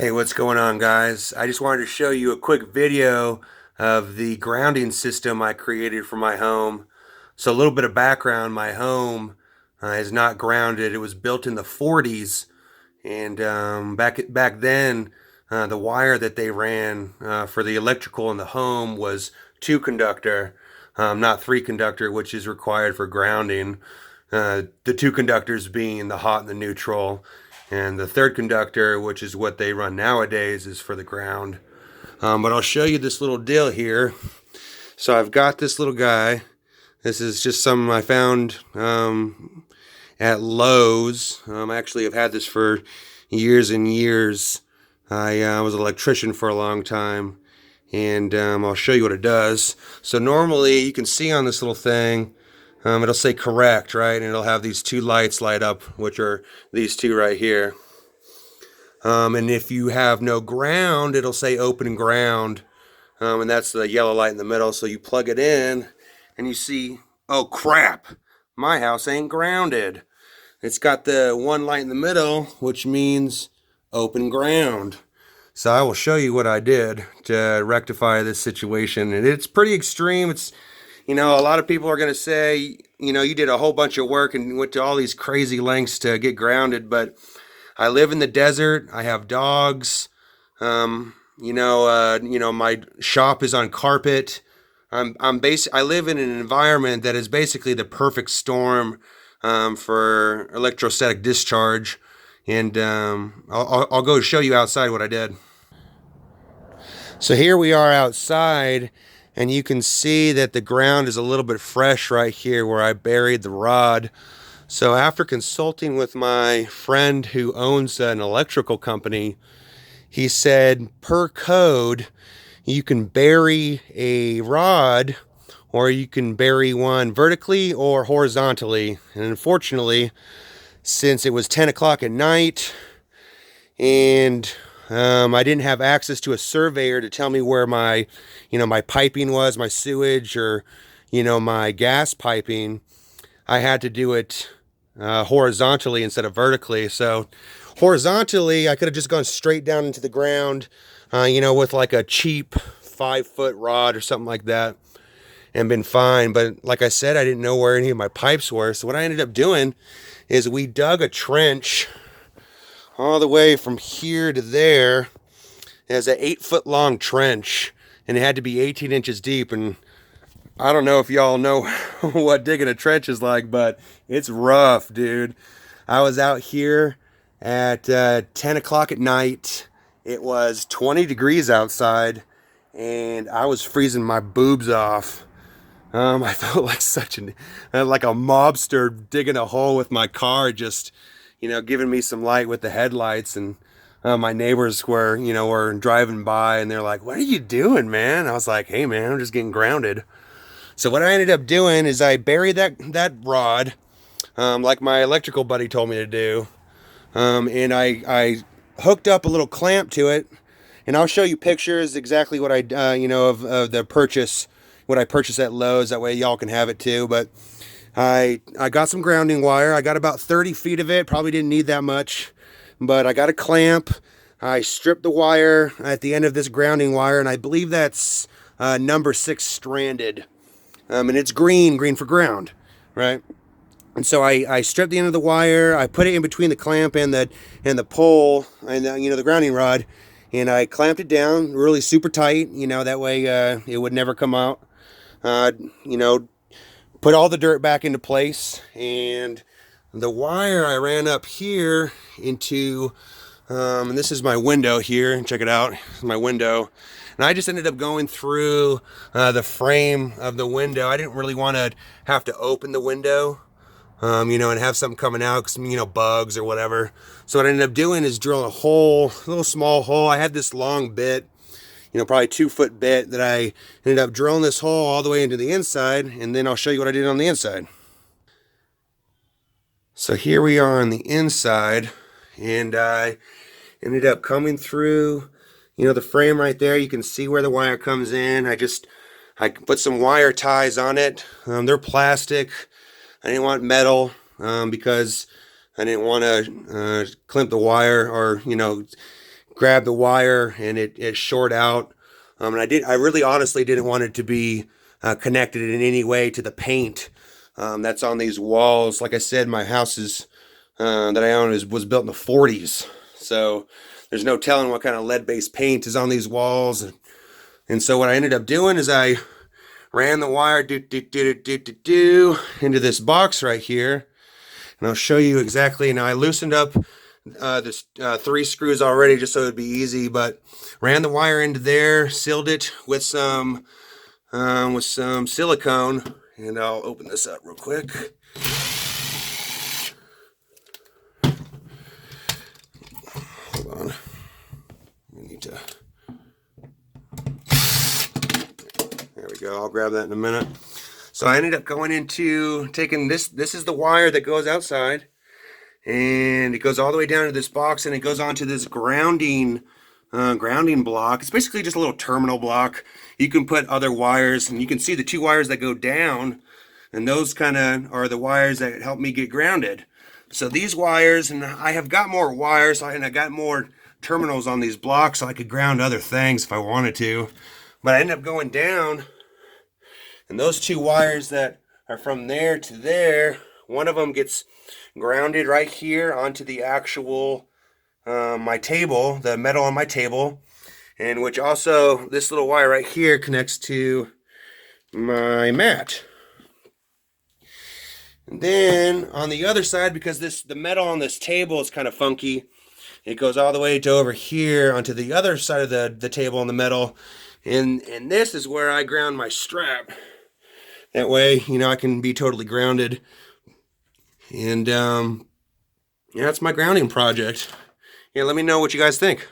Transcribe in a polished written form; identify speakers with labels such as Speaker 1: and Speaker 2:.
Speaker 1: Hey, what's going on, guys? I just wanted to show you a quick video of the grounding system I created for my home. So a little bit of background, my home is not grounded. It was built in the 40s, and back then, the wire that they ran for the electrical in the home was two conductor, not three conductor, which is required for grounding. The two conductors being the hot and the neutral. And the third conductor, which is what they run nowadays, is for the ground. But I'll show you this little deal here. So I've got this little guy. This is just something I found at Lowe's. Actually, I've had this for years and years. I was an electrician for a long time. And I'll show you what it does. So normally, you can see on this little thing, it'll say correct, right? And it'll have these two lights light up, which are these two right here. And if you have no ground, it'll say open ground. And that's the yellow light in the middle. So you plug it in and you see, oh crap, my house ain't grounded. It's got the one light in the middle, which means open ground. So I will show you what I did to rectify this situation. And it's pretty extreme. A lot of people are going to say, you did a whole bunch of work and went to all these crazy lengths to get grounded, but I live in the desert. I have dogs. My shop is on carpet. I live in an environment that is basically the perfect storm for electrostatic discharge. And I'll go show you outside what I did. So here we are outside. And you can see that the ground is a little bit fresh right here where I buried the rod. So after consulting with my friend who owns an electrical company, he said per code, you can bury a rod or you can bury one vertically or horizontally. And unfortunately, since it was 10 o'clock at night and I didn't have access to a surveyor to tell me where my piping was, my sewage or, my gas piping. I had to do it horizontally instead of vertically. So horizontally, I could have just gone straight down into the ground, with like a cheap 5-foot rod or something like that and been fine. But like I said, I didn't know where any of my pipes were. So what I ended up doing is we dug a trench all the way from here to there. It has an 8-foot long trench and it had to be 18 inches deep. And I don't know if y'all know what digging a trench is like, but it's rough, dude. I was out here at 10 o'clock at night. It was 20 degrees outside and I was freezing my boobs off. I felt like like a mobster digging a hole with my car, just giving me some light with the headlights. And my neighbors were driving by and they're like, what are you doing, man? I was like, hey man, I'm just getting grounded. So what I ended up doing is I buried that rod, like my electrical buddy told me to do. And I hooked up a little clamp to it, and I'll show you pictures exactly what I, of the purchase, what I purchased at Lowe's. That way y'all can have it too. But I got some grounding wire. I got about 30 feet of it. Probably didn't need that much, but I got a clamp. I stripped the wire at the end of this grounding wire, and I believe that's number 6 stranded. And it's green for ground, right? And so I stripped the end of the wire. I put it in between the clamp and the pole and the grounding rod, and I clamped it down really super tight. That way it would never come out. Put all the dirt back into place, and the wire I ran up here into, and this is my window here. Check it out, this is my window. And I just ended up going through the frame of the window. I didn't really want to have to open the window, and have something coming out, because, bugs or whatever. So what I ended up doing is drilling a little small hole. I had this long bit, probably 2-foot bit that I ended up drilling this hole all the way into the inside, and then I'll show you what I did on the inside. So here we are on the inside, and I ended up coming through, the frame right there. You can see where the wire comes in. I put some wire ties on it. They're plastic. I didn't want metal because I didn't want to clamp the wire or, grabbed the wire and it short out. And I really honestly didn't want it to be connected in any way to the paint that's on these walls. Like I said, my house that I own was built in the 40s. So there's no telling what kind of lead-based paint is on these walls. And so what I ended up doing is I ran the wire into this box right here. And I'll show you exactly. Now I loosened up this 3 screws already just so it'd be easy, but ran the wire into there, sealed it with some silicone, and I'll open this up real quick. Hold on. We need to. There we go. I'll grab that in a minute. So I ended up going into taking this. This is the wire that goes outside, and it goes all the way down to this box, and it goes onto this grounding block. It's basically just a little terminal block. You can put other wires, and you can see the 2 wires that go down, and those kind of are the wires that help me get grounded. So these wires, and I have got more wires, and I got more terminals on these blocks so I could ground other things if I wanted to. But I ended up going down, and those 2 wires that are from there to there, one of them gets grounded right here onto the actual my table, the metal on my table, and which also this little wire right here connects to my mat. And then on the other side, because the metal on this table is kind of funky, it goes all the way to over here onto the other side of the table on the metal, and this is where I ground my strap. That way, I can be totally grounded. And yeah, that's my grounding project. Yeah, let me know what you guys think.